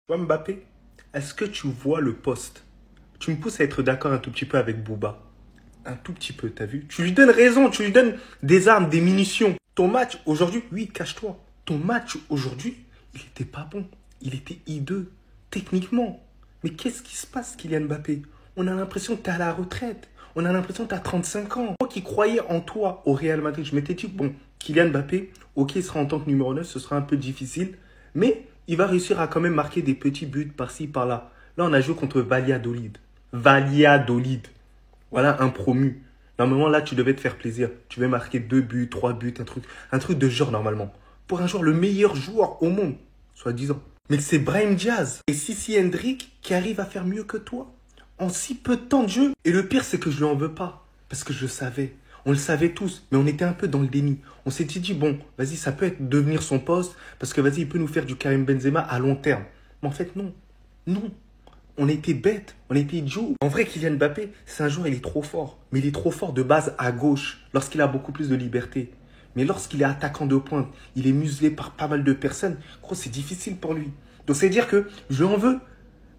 Toi, Mbappé, est-ce que tu vois le poste? Tu me pousses à être d'accord un tout petit peu avec Booba. Un tout petit peu, t'as vu? Tu lui donnes raison, tu lui donnes des armes, des munitions. Ton match aujourd'hui, oui, cache-toi. Ton match aujourd'hui, il était pas bon. Il était hideux, techniquement. Mais qu'est-ce qui se passe, Kylian Mbappé? On a l'impression que t'es à la retraite. On a l'impression que t'as 35 ans. Moi qui croyais en toi au Real Madrid, je m'étais dit, bon, Kylian Mbappé, ok, il sera en tant que numéro 9, ce sera un peu difficile. Mais il va réussir à quand même marquer des petits buts par-ci, par-là. Là, on a joué contre Valladolid. Valladolid. Voilà un promu. Normalement, là, tu devais te faire plaisir. Tu devais marquer 2 buts, 3 buts, un truc de genre, normalement. Pour un joueur, le meilleur joueur au monde, soi-disant. Mais c'est Brahim Diaz et Sissi Hendrick qui arrivent à faire mieux que toi. En si peu de temps de jeu. Et le pire, c'est que je lui en veux pas. Parce que je le savais. On le savait tous, mais on était un peu dans le déni. On s'était dit, bon, vas-y, ça peut être devenir son poste, parce que vas-y, il peut nous faire du Karim Benzema à long terme. Mais en fait, non. Non. On était bêtes, on était idiots. En vrai, Kylian Mbappé, c'est un joueur, il est trop fort. Mais il est trop fort de base à gauche, lorsqu'il a beaucoup plus de liberté. Mais lorsqu'il est attaquant de pointe, il est muselé par pas mal de personnes. Gros, c'est difficile pour lui. Donc, c'est dire que je lui en veux,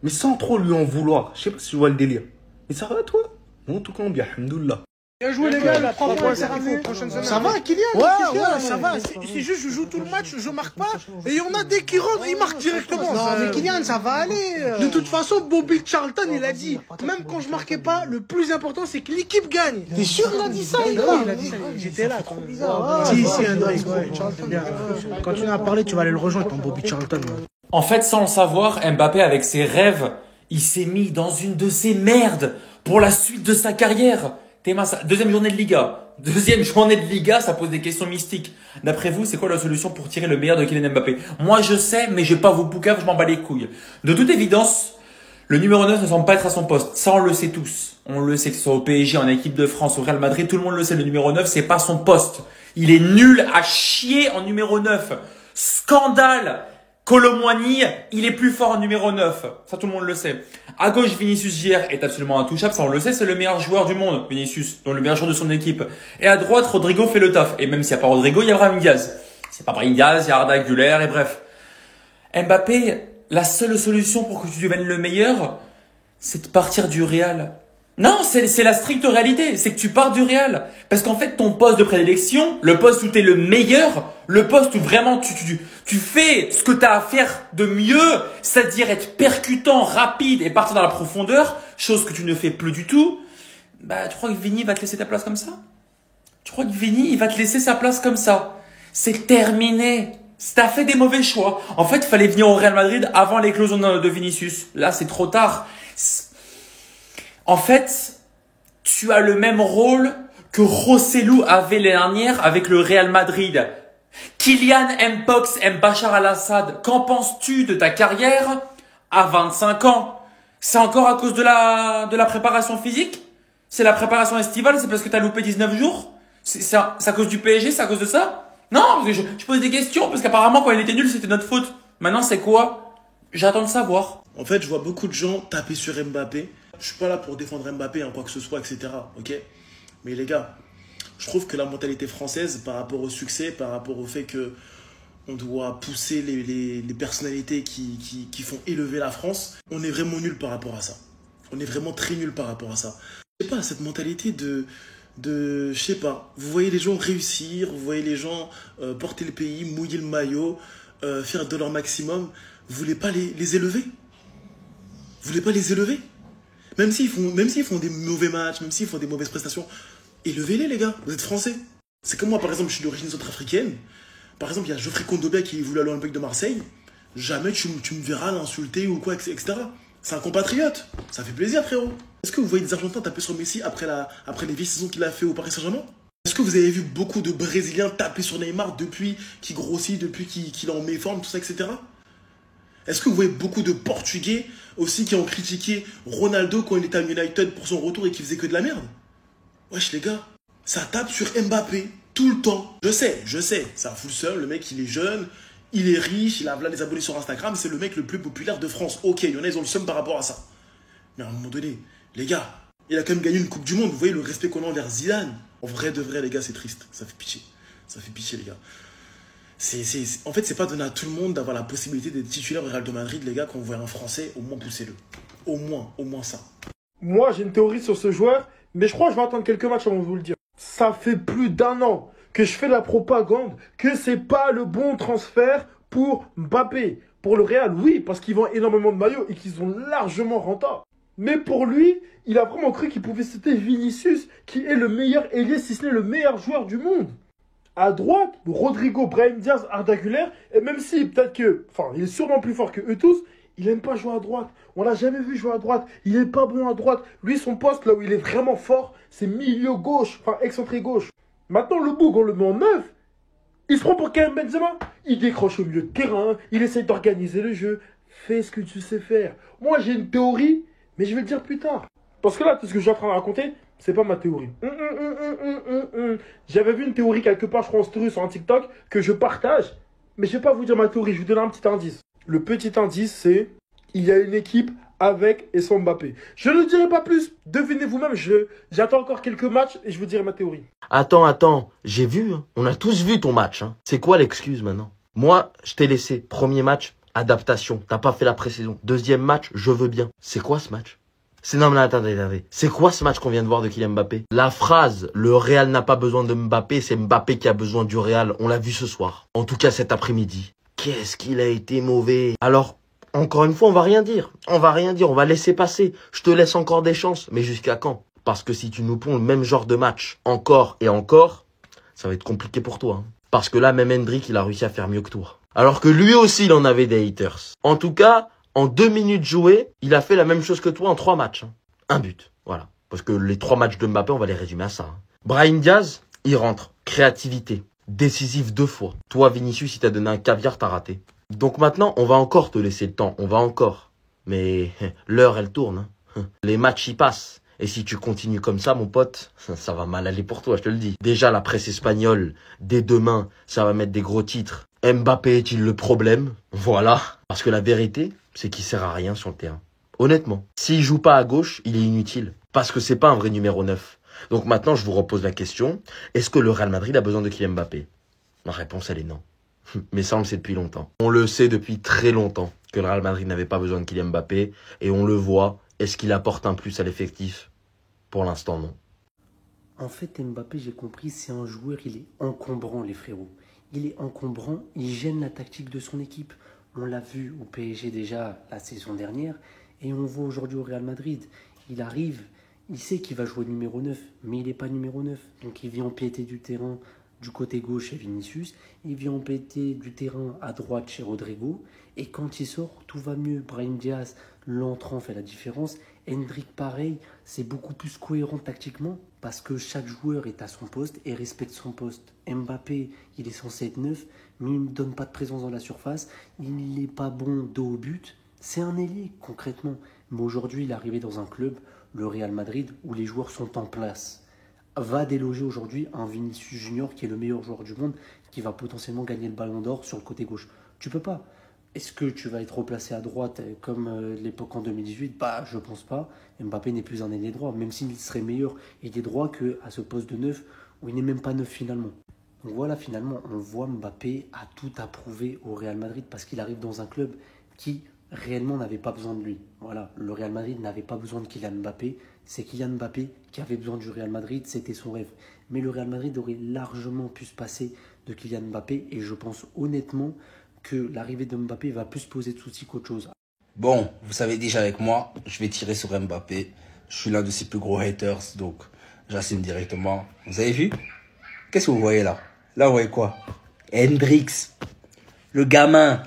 mais sans trop lui en vouloir. Je sais pas si tu vois le délire. Mais ça va, toi? Bon, tout compte bien, alhamdoulilah. Bien joué les gars, le 3 points, c'est ramené. Ça va Kylian? Ouais, ça va. C'est juste, je joue tout le match, je marque pas. Et il y en a des qui rentrent, ils marquent directement. Non, mais Kylian, ça va aller. De toute façon, Bobby Charlton, il a dit, même quand je marquais pas, le plus important, c'est que l'équipe gagne. T'es sûr qu'il a dit ça? Oui, il a dit ça. J'étais là. Trop bizarre. Si, Hendrik, ouais. Bien. Continue à parler, tu vas aller le rejoindre, ton Bobby Charlton. En fait, sans le savoir, Mbappé, avec ses rêves, il s'est mis dans une de ces merdes pour la suite de sa carrière. Deuxième journée de Liga. Deuxième journée de Liga, ça pose des questions mystiques. D'après vous, c'est quoi la solution pour tirer le meilleur de Kylian Mbappé? Moi, je sais, mais je vais pas vous poucave, je m'en bats les couilles. De toute évidence, le numéro 9 ne semble pas être à son poste. Ça, on le sait tous. On le sait, que ce soit au PSG, en équipe de France, au Real Madrid, tout le monde le sait, le numéro 9, c'est pas son poste. Il est nul à chier en numéro 9. Scandale! Colomboigny, il est plus fort en numéro 9. Ça, tout le monde le sait. À gauche, Vinicius Jr. est absolument intouchable. Ça, on le sait, c'est le meilleur joueur du monde, Vinicius. Donc, le meilleur joueur de son équipe. Et à droite, Rodrigo fait le taf. Et même s'il n'y a pas Rodrigo, il y a Brahim Diaz. C'est pas Brahim Diaz, il y a Arda Güler, et bref. Mbappé, la seule solution pour que tu deviennes le meilleur, c'est de partir du Real. Non, c'est la stricte réalité. C'est que tu pars du Real. Parce qu'en fait, ton poste de prédilection, le poste où tu es le meilleur, le poste où vraiment tu fais ce que tu as à faire de mieux, c'est-à-dire être percutant, rapide et partir dans la profondeur, chose que tu ne fais plus du tout, bah, tu crois que Vini va te laisser ta place comme ça? Tu crois que Vini, il va te laisser sa place comme ça? C'est terminé. T'as fait des mauvais choix. En fait, il fallait venir au Real Madrid avant l'éclosion de Vinicius. Là, c'est trop tard. En fait, tu as le même rôle que Rossellou avait l'année dernière avec le Real Madrid. Kylian Mpox Bachar al-Assad, qu'en penses-tu de ta carrière à 25 ans? C'est encore à cause de la préparation physique? C'est la préparation estivale? C'est parce que tu as loupé 19 jours? C'est à cause du PSG? C'est à cause de ça? Non, parce que je pose des questions, parce qu'apparemment quand il était nul, c'était notre faute. Maintenant, c'est quoi? J'attends de savoir. En fait, je vois beaucoup de gens taper sur Mbappé. Je suis pas là pour défendre Mbappé, quoi que ce soit, etc. Ok? Mais les gars, je trouve que la mentalité française, par rapport au succès, par rapport au fait que on doit pousser les personnalités qui font élever la France, on est vraiment nul par rapport à ça. On est vraiment très nul par rapport à ça. Je sais pas, cette mentalité je sais pas, vous voyez les gens réussir, vous voyez les gens porter le pays, mouiller le maillot, faire de leur maximum. Vous voulez pas les élever? Vous voulez pas les élever? Même s'ils font des mauvais matchs, même s'ils font des mauvaises prestations, élevez-les les gars, vous êtes français. C'est comme moi par exemple, je suis d'origine centrafricaine. Par exemple, il y a Geoffrey Kondogbia qui voulait aller à l'Olympique de Marseille. Jamais tu me verras l'insulter ou quoi, etc. C'est un compatriote, ça fait plaisir frérot. Est-ce que vous voyez des Argentins taper sur Messi après les vieilles saisons qu'il a fait au Paris Saint-Germain? Est-ce que vous avez vu beaucoup de Brésiliens taper sur Neymar depuis qu'il grossit, depuis qu'il est en méforme, tout ça, etc. Est-ce que vous voyez beaucoup de Portugais aussi qui ont critiqué Ronaldo quand il était à United pour son retour et qui faisait que de la merde? Wesh les gars, ça tape sur Mbappé tout le temps. Je sais, ça fout le seum, le mec il est jeune, il est riche, il a là des abonnés sur Instagram, c'est le mec le plus populaire de France. Ok, il y en a, ils ont le seum par rapport à ça. Mais à un moment donné, les gars, il a quand même gagné une Coupe du Monde, vous voyez le respect qu'on a envers Zidane. En vrai de vrai les gars, c'est triste, ça fait pitié. Ça fait pitié les gars. En fait, c'est pas donné à tout le monde d'avoir la possibilité d'être titulaire au Real de Madrid, les gars. Quand vous voyez un Français, au moins poussez-le. Au moins ça. Moi, j'ai une théorie sur ce joueur, mais je crois que je vais attendre quelques matchs avant de vous le dire. Ça fait plus d'1 an que je fais la propagande que c'est pas le bon transfert pour Mbappé. Pour le Real, oui, parce qu'ils vendent énormément de maillots et qu'ils sont largement rentables. Mais pour lui, il a vraiment cru qu'il pouvait citer Vinicius, qui est le meilleur ailier, si ce n'est le meilleur joueur du monde. À droite, Rodrigo, Brahim Diaz, Arda Güler, et même si peut-être que, enfin, il est sûrement plus fort que eux tous, il n'aime pas jouer à droite. On l'a jamais vu jouer à droite. Il n'est pas bon à droite. Lui, son poste, là où il est vraiment fort, c'est milieu gauche, enfin excentré gauche. Maintenant, le Boug, on le met en 9. Il se prend pour Karim Benzema. Il décroche au milieu de terrain. Il essaye d'organiser le jeu. Fais ce que tu sais faire. Moi, j'ai une théorie, mais je vais le dire plus tard. Parce que là, tout ce que je suis en train de raconter, c'est pas ma théorie. J'avais vu une théorie quelque part, je crois en story sur un TikTok, que je partage. Mais je vais pas vous dire ma théorie, je vais vous donner un petit indice. Le petit indice, c'est il y a une équipe avec et sans Mbappé. Je ne dirai pas plus. Devinez vous-même, j'attends encore quelques matchs et je vous dirai ma théorie. Attends, j'ai vu, hein. On a tous vu ton match. Hein. C'est quoi l'excuse maintenant? Moi, je t'ai laissé. Premier match, adaptation. T'as pas fait la pré-saison. Deuxième match, je veux bien. C'est quoi ce match? Non, mais attendez. C'est quoi ce match qu'on vient de voir de Kylian Mbappé? La phrase, le Real n'a pas besoin de Mbappé, c'est Mbappé qui a besoin du Real. On l'a vu ce soir. En tout cas, cet après-midi. Qu'est-ce qu'il a été mauvais. Alors, encore une fois, on va rien dire. On va laisser passer. Je te laisse encore des chances. Mais jusqu'à quand? Parce que si tu nous ponds le même genre de match, encore et encore, ça va être compliqué pour toi. Hein. Parce que là, même Hendrick, il a réussi à faire mieux que toi. Alors que lui aussi, il en avait des haters. En tout cas, en 2 minutes jouées, il a fait la même chose que toi en 3 matchs. Hein. 1 but. Voilà. Parce que les 3 matchs de Mbappé, on va les résumer à ça. Hein. Brahim Diaz, il rentre. Créativité. Décisif 2 fois. Toi, Vinicius, si t'as donné un caviar, t'as raté. Donc maintenant, on va encore te laisser le temps. On va encore. Mais l'heure, elle tourne. Hein. Les matchs, y passent. Et si tu continues comme ça, mon pote, ça va mal aller pour toi, je te le dis. Déjà, la presse espagnole, dès demain, ça va mettre des gros titres. Mbappé est-il le problème? Voilà. Parce que la vérité, c'est qu'il sert à rien sur le terrain. Honnêtement. S'il joue pas à gauche, il est inutile. Parce que c'est pas un vrai numéro 9. Donc maintenant, je vous repose la question. Est-ce que le Real Madrid a besoin de Kylian Mbappé? La réponse, elle est non. Mais ça, on le sait depuis longtemps. On le sait depuis très longtemps que le Real Madrid n'avait pas besoin de Kylian Mbappé. Et on le voit. Est-ce qu'il apporte un plus à l'effectif? Pour l'instant, non. En fait, Mbappé, j'ai compris, c'est un joueur, il est encombrant, les frérots. Il est encombrant, il gêne la tactique de son équipe. On l'a vu au PSG déjà la saison dernière. Et on voit aujourd'hui au Real Madrid. Il arrive, il sait qu'il va jouer numéro 9, mais il n'est pas numéro 9. Donc il vient empiéter du terrain du côté gauche chez Vinicius. Il vient empiéter du terrain à droite chez Rodrigo. Et quand il sort, tout va mieux. Brahim Diaz, l'entrant fait la différence. Hendrick, pareil, c'est beaucoup plus cohérent tactiquement parce que chaque joueur est à son poste et respecte son poste. Mbappé, il est censé être 9, mais il ne donne pas de présence dans la surface. Il n'est pas bon dos au but. C'est un ailier, concrètement. Mais aujourd'hui, il est arrivé dans un club, le Real Madrid, où les joueurs sont en place. Va déloger aujourd'hui un Vinicius Junior qui est le meilleur joueur du monde, qui va potentiellement gagner le ballon d'or sur le côté gauche. Tu peux pas. Est-ce que tu vas être replacé à droite comme l'époque en 2018? Bah, je pense pas. Mbappé n'est plus un ailier droit, même s'il serait meilleur ailier droit qu'à ce poste de 9, où il n'est même pas 9 finalement. Donc voilà, finalement, on voit Mbappé a tout approuvé au Real Madrid parce qu'il arrive dans un club qui réellement n'avait pas besoin de lui. Voilà, le Real Madrid n'avait pas besoin de Kylian Mbappé. C'est Kylian Mbappé qui avait besoin du Real Madrid, c'était son rêve. Mais le Real Madrid aurait largement pu se passer de Kylian Mbappé et je pense honnêtement que l'arrivée de Mbappé va plus poser de soucis qu'autre chose. Bon, vous savez déjà avec moi, je vais tirer sur Mbappé. Je suis l'un de ses plus gros haters, donc j'assume directement. Vous avez vu? Qu'est-ce que vous voyez là? Là, vous voyez quoi? Hendrix, le gamin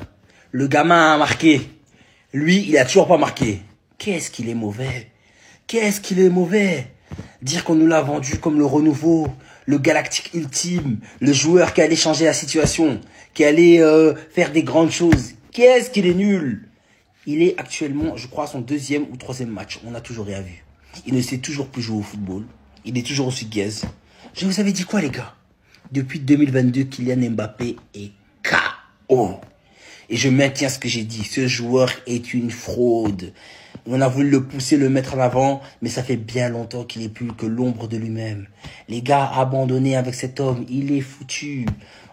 a marqué. Lui, il a toujours pas marqué. Qu'est-ce qu'il est mauvais. Dire qu'on nous l'a vendu comme le renouveau, le galactique ultime, le joueur qui allait changer la situation, qui allait faire des grandes choses. Qu'est-ce qu'il est nul. Il est actuellement, je crois, à son 2e ou 3e match. On n'a toujours rien vu. Il ne sait toujours plus jouer au football. Il est toujours aussi gaze. Je vous avais dit quoi, les gars? Depuis 2022, Kylian Mbappé est KO. Et je maintiens ce que j'ai dit. Ce joueur est une fraude. On a voulu le pousser, le mettre en avant, mais ça fait bien longtemps qu'il est plus que l'ombre de lui-même. Les gars, abandonnés avec cet homme, il est foutu.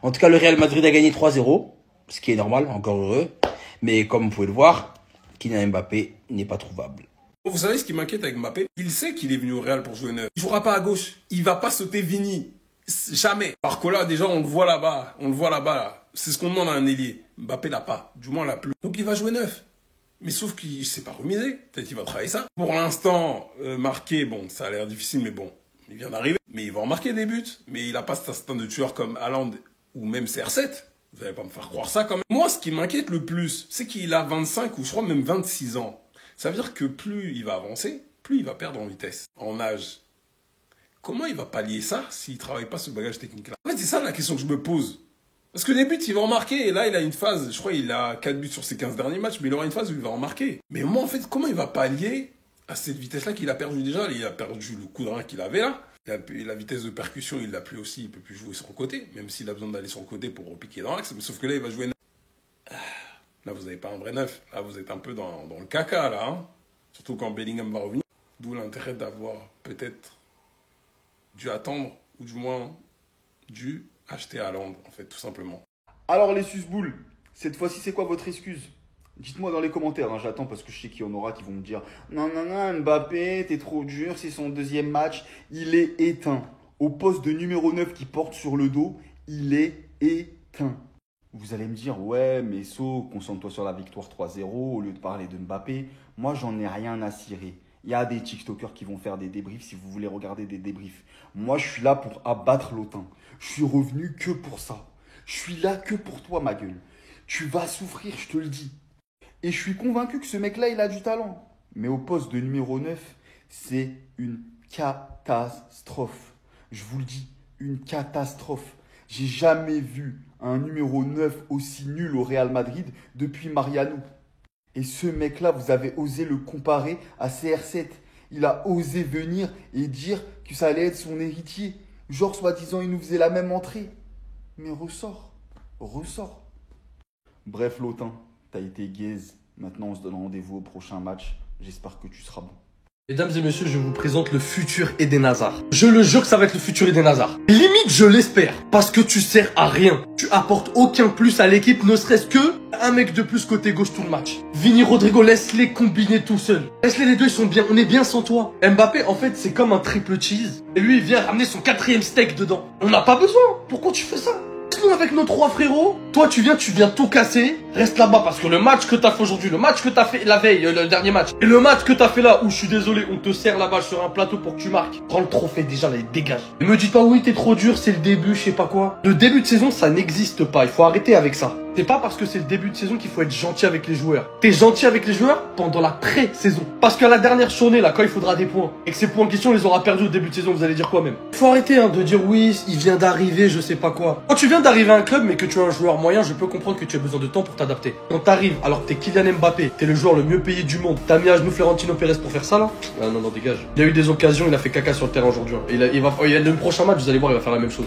En tout cas, le Real Madrid a gagné 3-0, ce qui est normal, encore heureux. Mais comme vous pouvez le voir, Kylian Mbappé n'est pas trouvable. Vous savez ce qui m'inquiète avec Mbappé? Il sait qu'il est venu au Real pour jouer neuf. Il jouera pas à gauche. Il va pas sauter Vini. Jamais. Alors que là, déjà, on le voit là-bas. On le voit là-bas, là. C'est ce qu'on demande à un ailier. Mbappé l'a pas. Du moins, l'a plus. Donc, il va jouer neuf. Mais sauf qu'il s'est pas remisé. Peut-être qu'il va travailler ça. Pour l'instant, marquer, bon, ça a l'air difficile, mais bon, il vient d'arriver. Mais il va en marquer des buts. Mais il a pas cet instinct de tueur comme Haaland ou même CR7. Vous allez pas me faire croire ça quand même. Moi, ce qui m'inquiète le plus, c'est qu'il a 25 ou je crois même 26 ans. Ça veut dire que plus il va avancer, plus il va perdre en vitesse, en âge. Comment il va pallier ça s'il ne travaille pas ce bagage technique-là? En fait, c'est ça la question que je me pose. Parce que les buts, il va en marquer. Et là, il a une phase, je crois qu'il a 4 buts sur ses 15 derniers matchs, mais il aura une phase où il va en marquer. Mais moi, en fait, comment il va pallier à cette vitesse-là qu'il a perdu déjà? Il a perdu le coup de rein qu'il avait là. La vitesse de percussion, il l'a plus aussi. Il peut plus jouer sur le côté, même s'il a besoin d'aller sur le côté pour repiquer dans l'axe. Sauf que là, il va jouer neuf. Là, vous n'avez pas un vrai neuf. Là, vous êtes un peu dans le caca, là. Hein. Surtout quand Bellingham va revenir. D'où l'intérêt d'avoir peut-être dû attendre, ou du moins dû acheter à Londres, en fait, tout simplement. Alors, les susboules, cette fois-ci, c'est quoi votre excuse? Dites-moi dans les commentaires, hein, j'attends parce que je sais qu'il y en aura qui vont me dire « Non, non, non, Mbappé, t'es trop dur, c'est son deuxième match, il est éteint. » Au poste de numéro 9 qui porte sur le dos, il est éteint. Vous allez me dire « Ouais, mais So, concentre-toi sur la victoire 3-0 au lieu de parler de Mbappé. » Moi, j'en ai rien à cirer. Il y a des TikTokers qui vont faire des débriefs si vous voulez regarder des débriefs. Moi, je suis là pour abattre l'OTAN. Je suis revenu que pour ça. Je suis là que pour toi, ma gueule. Tu vas souffrir, je te le dis. Et je suis convaincu que ce mec-là, il a du talent. Mais au poste de numéro 9, c'est une catastrophe. Je vous le dis, une catastrophe. J'ai jamais vu un numéro 9 aussi nul au Real Madrid depuis Mariano. Et ce mec-là, vous avez osé le comparer à CR7. Il a osé venir et dire que ça allait être son héritier. Genre, soi-disant, il nous faisait la même entrée. Mais ressort. Bref, Lotin, t'as été gaze. Maintenant, on se donne rendez-vous au prochain match. J'espère que tu seras bon. Mesdames et messieurs, je vous présente le futur Eden Hazard. Je le jure que ça va être le futur Eden Hazard. Limite, je l'espère. Parce que tu sers à rien. Tu apportes aucun plus à l'équipe, ne serait-ce que un mec de plus côté gauche tout le match. Vini, Rodrigo, laisse-les combiner tout seul. Laisse-les, les deux, ils sont bien. On est bien sans toi. Mbappé, en fait, c'est comme un triple cheese. Et lui, il vient ramener son 4e steak dedans. On n'a pas besoin. Pourquoi tu fais ça? Nous avec nos 3 frérots, toi tu viens tout casser, reste là-bas parce que le match que t'as fait aujourd'hui, le match que t'as fait la veille, le dernier match, et le match que t'as fait là où je suis désolé, on te sert là-bas sur un plateau pour que tu marques, prends le trophée déjà là et dégage. Ne me dites pas oui t'es trop dur, c'est le début, je sais pas quoi. Le début de saison ça n'existe pas, il faut arrêter avec ça. C'est pas parce que c'est le début de saison qu'il faut être gentil avec les joueurs. T'es gentil avec les joueurs pendant la pré-saison. Parce qu'à la dernière journée, là, quand il faudra des points, et que ces points en question, on les aura perdus au début de saison, vous allez dire quoi même? Faut arrêter de dire oui, il vient d'arriver, je sais pas quoi. Quand tu viens d'arriver à un club, mais que tu es un joueur moyen, je peux comprendre que tu as besoin de temps pour t'adapter. Quand t'arrives, alors que t'es Kylian Mbappé, t'es le joueur le mieux payé du monde, t'as mis à genoux Florentino Pérez pour faire ça là? Ah, non, dégage. Il a eu des occasions, il a fait caca sur le terrain aujourd'hui. Et le prochain match, vous allez voir, il va faire la même chose.